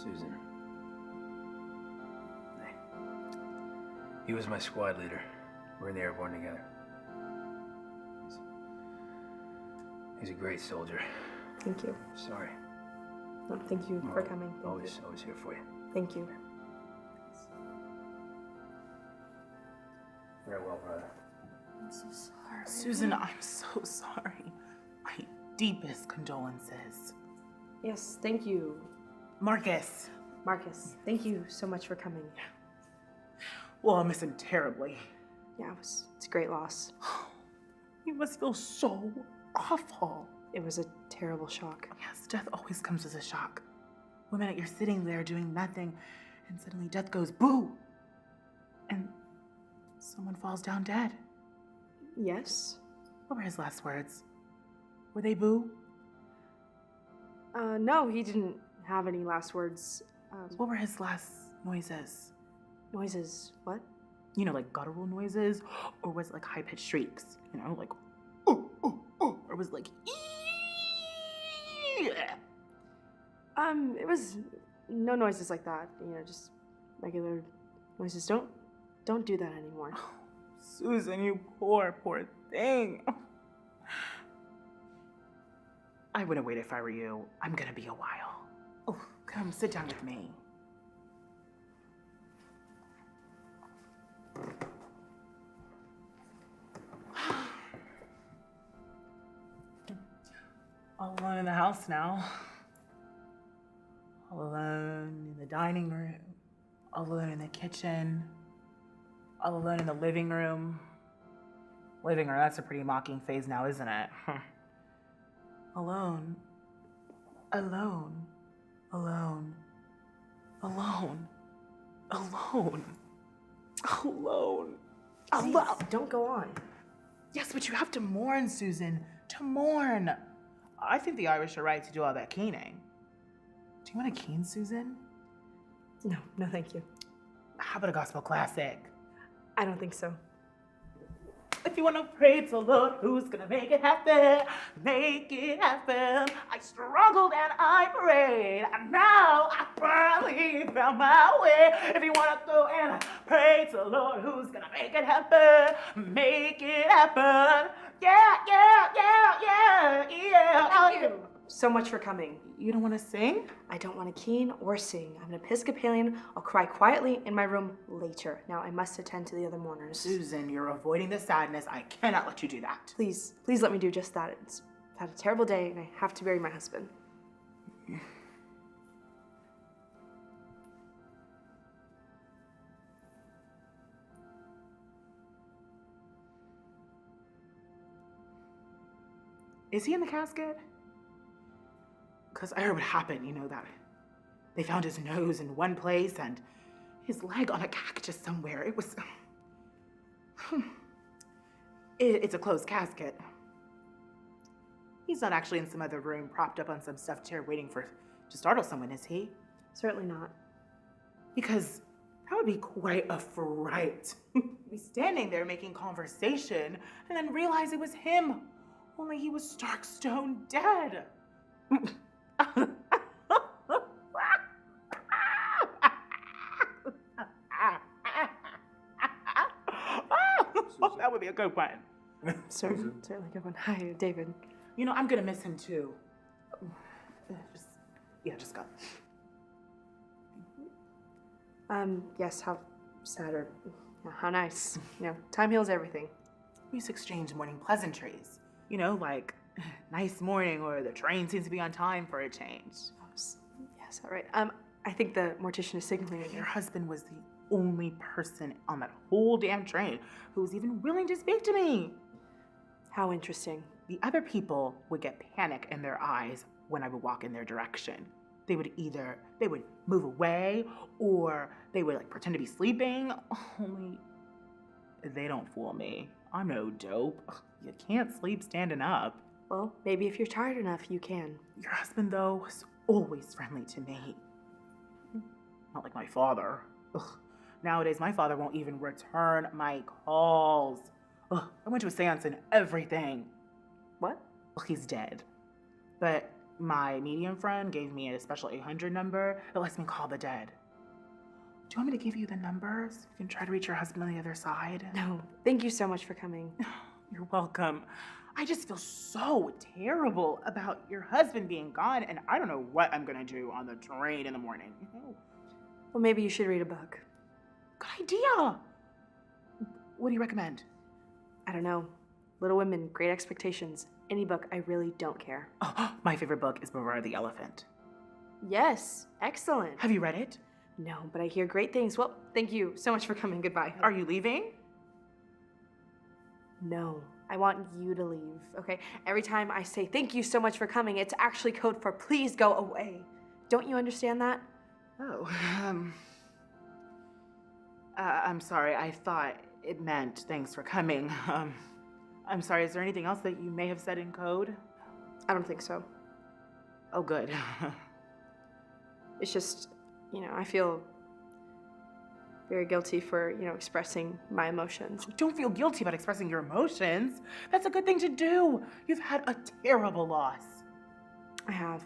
Susan. Hey. He was my squad leader. We're in the airborne together. He's a great soldier. Thank you. Sorry. No, thank you for coming. Thank Always you. here for you. Thank you. Farewell, brother. I'm so sorry. Susan, I'm so sorry. My deepest condolences. Yes, thank you, Marcus. Marcus. Thank you so much for coming. Well, I miss him terribly. Yeah, it's a great loss. He must feel so awful. It was a terrible shock. Yes, death always comes as a shock. One minute you're sitting there doing nothing, and suddenly death goes boo! And someone falls down dead. Yes? What were his last words? Were they boo? No, he didn't have any last words. What were his last noises? Noises. What? You know, like guttural noises? Or was it like high-pitched shrieks? You know, like, ooh, ooh, ooh. Or was it like, ee. It was no noises like that. You know, just regular noises. Don't do that anymore. Oh, Susan, you poor thing. I wouldn't wait if I were you. I'm gonna be a while. Oh, come sit down with me. All alone in the house now. All alone in the dining room. All alone in the kitchen. All alone in the living room. Living room, that's a pretty mocking phase now, isn't it? Alone. Alone. Alone. Alone. Alone. Alone. Please, Alone. don't go on. Yes, but you have to mourn, Susan. To mourn. I think the Irish are right to do all that keening. Do you want a keen, Susan? No, thank you. How about a gospel classic? I don't think so. If you want to pray to Lord, who's gonna make it happen? Make it happen. I struggled and I prayed, and now I finally found my way. If you want to go and pray to Lord, who's gonna make it happen? Make it happen. Yeah, yeah, yeah, yeah, yeah. Thank you so much for coming. You don't want to sing? I don't want to keen or sing. I'm an Episcopalian. I'll cry quietly in my room later. Now I must attend to the other mourners. Susan, you're avoiding the sadness. I cannot let you do that. Please let me do just that. I've had a terrible day and I have to bury my husband. Is he in the casket? Because I heard what happened, you know, that they found his nose in one place and his leg on a cactus somewhere. It was... It's a closed casket. He's not actually in some other room propped up on some stuffed chair waiting to startle someone, is he? Certainly not. Because that would be quite a fright. Be standing there making conversation and then realize it was him. Only he was stark stone dead. That would be a good one. Certainly a good one. Hi, David. You know, I'm gonna miss him too. Just go. Yes, how sad or how nice. You know, time heals everything. We used to exchange morning pleasantries. You know, like, nice morning, or the train seems to be on time for a change. Yes, all right. I think the mortician is signaling Your again. husband was the only person on that whole damn train who was even willing to speak to me. How interesting. The other people would get panic in their eyes when I would walk in their direction. They would move away, or they would like pretend to be sleeping. Only they don't fool me. I'm no dope. You can't sleep standing up. Well, maybe if you're tired enough, you can. Your husband, though, was always friendly to me. Not like my father. Ugh. Nowadays, my father won't even return my calls. Ugh. I went to a seance and everything. What? Well, he's dead. But My medium friend gave me a special 800 number that lets me call the dead. Do you want me to give you the numbers? You can try to reach your husband on the other side. No, thank you so much for coming. You're welcome. I just feel so terrible about your husband being gone, and I don't know what I'm gonna do on the train in the morning. Well, maybe you should read a book. Good idea. What do you recommend? I don't know. Little Women, Great Expectations. Any book, I really don't care. Oh, my favorite book is Beware the Elephant. Yes, excellent. Have you read it? No, but I hear great things. Well, thank you so much for coming. Goodbye. Are you leaving? No, I want you to leave, okay? Every time I say thank you so much for coming, it's actually code for please go away. Don't you understand that? Oh, I'm sorry. I thought it meant thanks for coming. I'm sorry. Is there anything else that you may have said in code? I don't think so. Oh, good. It's just, I feel very guilty for, expressing my emotions. Don't feel guilty about expressing your emotions. That's a good thing to do. You've had a terrible loss. I have.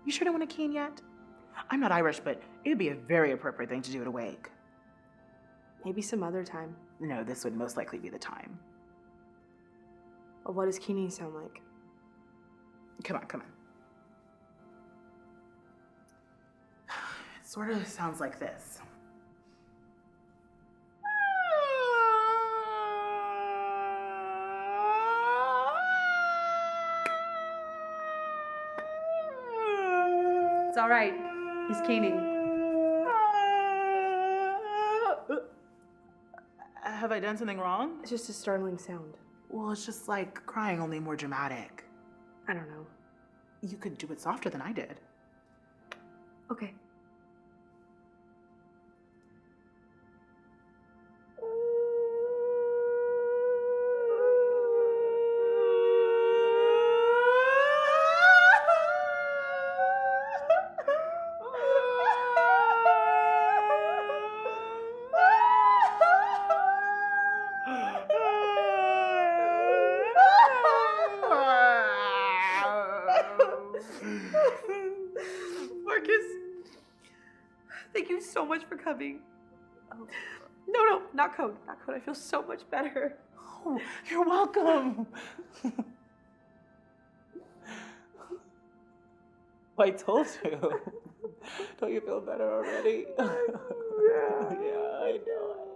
You sure don't want a cane yet? I'm not Irish, but it would be a very appropriate thing to do at a wake. Maybe some other time. No, this would most likely be the time. Well, what does keening sound like? Come on, come on. It sort of sounds like this. It's all right. He's keening. Have I done something wrong? It's just a startling sound. Well, it's just like crying, only more dramatic. I don't know. You could do it softer than I did. Okay. Marcus, thank you so much for coming. Oh. No, not code. Not code. I feel so much better. Oh, you're welcome. I told you. Don't you feel better already? Yeah, I know.